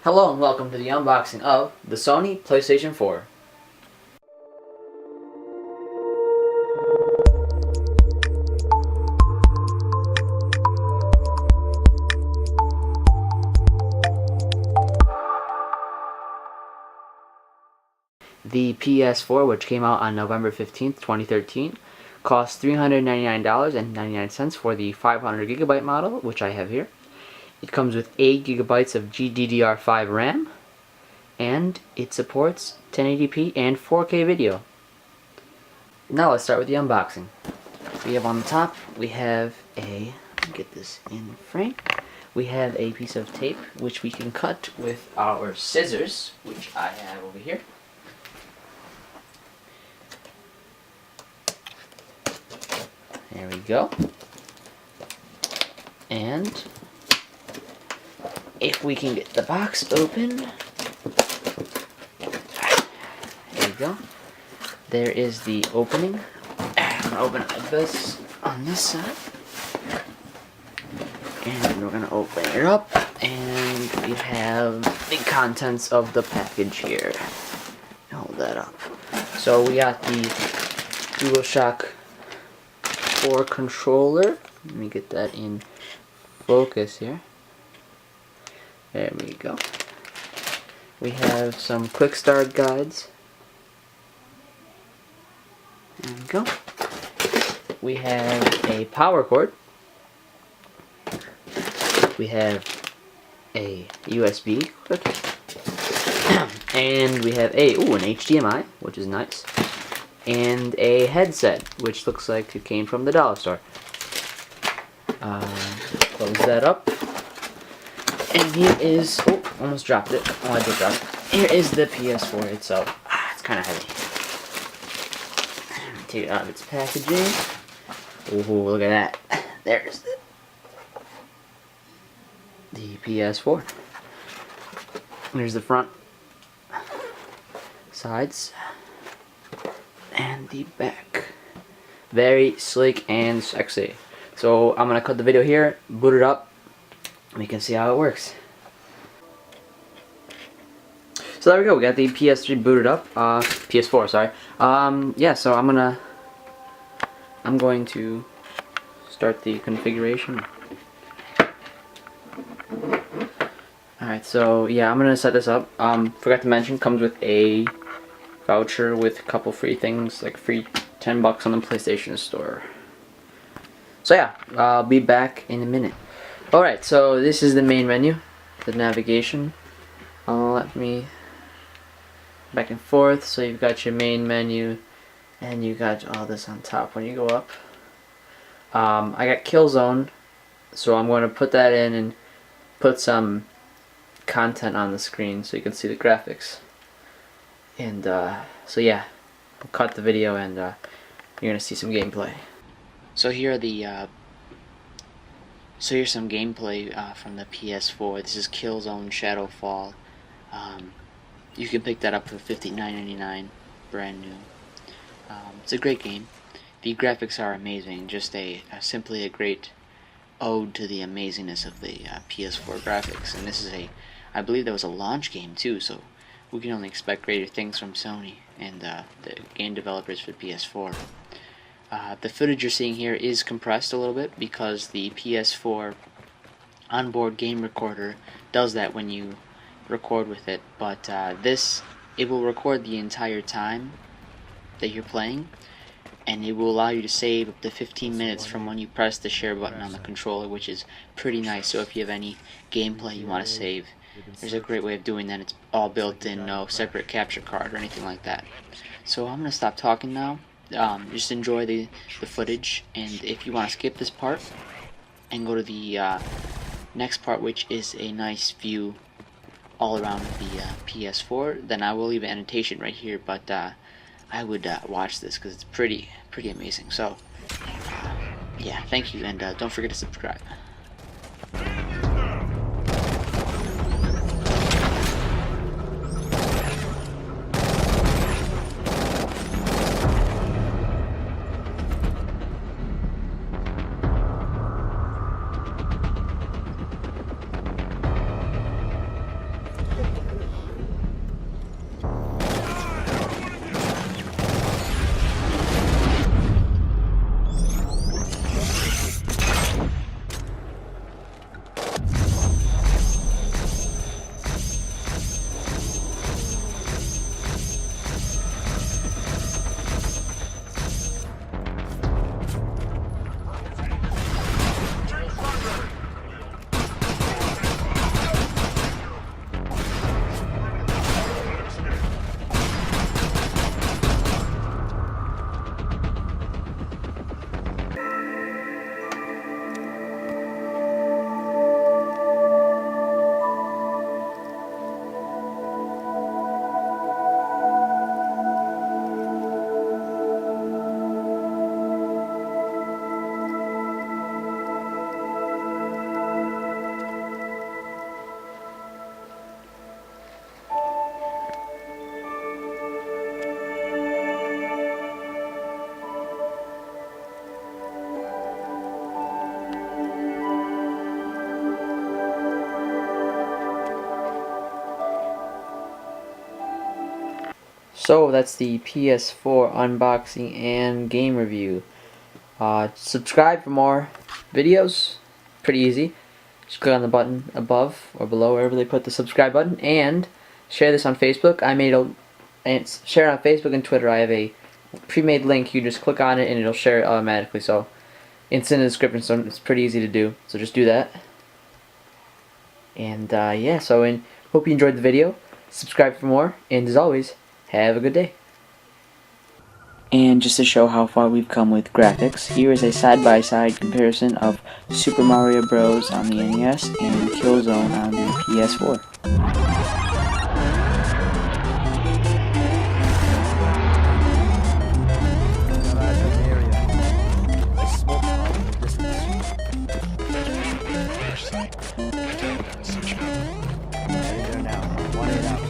Hello and welcome to the unboxing of the Sony PlayStation 4. The PS4, which came out on November 15th, 2013, cost $399.99 for the 500GB model, which I have here. It comes with 8GB of GDDR5 RAM, and it supports 1080p and 4K video. Now let's start with the unboxing. We have on the top, we have get this in frame. We have a piece of tape which we can cut with our scissors, which I have over here. There we go. And if we can get the box open, there we go. There is the opening. I'm gonna open it like this on this side, and we're gonna open it up, and we have the contents of the package here. Hold that up. So we got the DualShock 4 controller. Let me get that in focus here. There we go. We have some quick start guides. There we go. We have a power cord. We have a USB cord. And we have an HDMI, which is nice. And a headset, which looks like it came from the dollar store. Close that up. And here is, almost dropped it. Oh, I did drop it. Here is the PS4 itself. It's kind of heavy. Take it out of its packaging. Ooh, look at that. There's the PS4. There's the front, sides, and the back. Very sleek and sexy. So I'm gonna cut the video here, boot it up, and we can see how it works. So there we go, we got the PS3 booted up, PS4, sorry. Yeah, so I'm going to start the configuration. Alright, so yeah, I'm gonna set this up. Forgot to mention, comes with a voucher with a couple free things, like free $10 on the PlayStation Store. So yeah, I'll be back in a minute. Alright, so this is the main menu, the navigation. Let me back and forth. So you've got your main menu, and you got all this on top when you go up. I got Killzone, so I'm going to put that in and put some content on the screen so you can see the graphics. And so yeah, I'll cut the video and you're gonna see some gameplay. So here are the here's some gameplay from the PS4. This is Killzone Shadowfall. You can pick that up for $59.99, brand new. It's a great game. The graphics are amazing. Just simply a great ode to the amazingness of the PS4 graphics. And this is I believe that was a launch game too, so we can only expect greater things from Sony and the game developers for PS4. The footage you're seeing here is compressed a little bit because the PS4 onboard game recorder does that when you record with it, but it will record the entire time that you're playing, and it will allow you to save up to 15 minutes from when you press the share button on the controller, which is pretty nice. So if you have any gameplay you want to save, there's a great way of doing that. It's all built in, no separate capture card or anything like that. So I'm going to stop talking now. Just enjoy the footage, and if you want to skip this part and go to the next part, which is a nice view all around the PS4, then I will leave an annotation right here, but I would watch this because it's pretty amazing. So yeah, thank you, and don't forget to subscribe. So that's the PS4 unboxing and game review. Subscribe for more videos. Pretty easy. Just click on the button above or below, wherever they put the subscribe button, and share this on Facebook. And share it on Facebook and Twitter. I have a pre-made link. You just click on it and it'll share it automatically. So it's in the description, so it's pretty easy to do. So just do that. And yeah, hope you enjoyed the video. Subscribe for more, and as always, have a good day. And just to show how far we've come with graphics, here is a side-by-side comparison of Super Mario Bros. On the NES and Killzone on the PS4. There you go now. 1-8 out.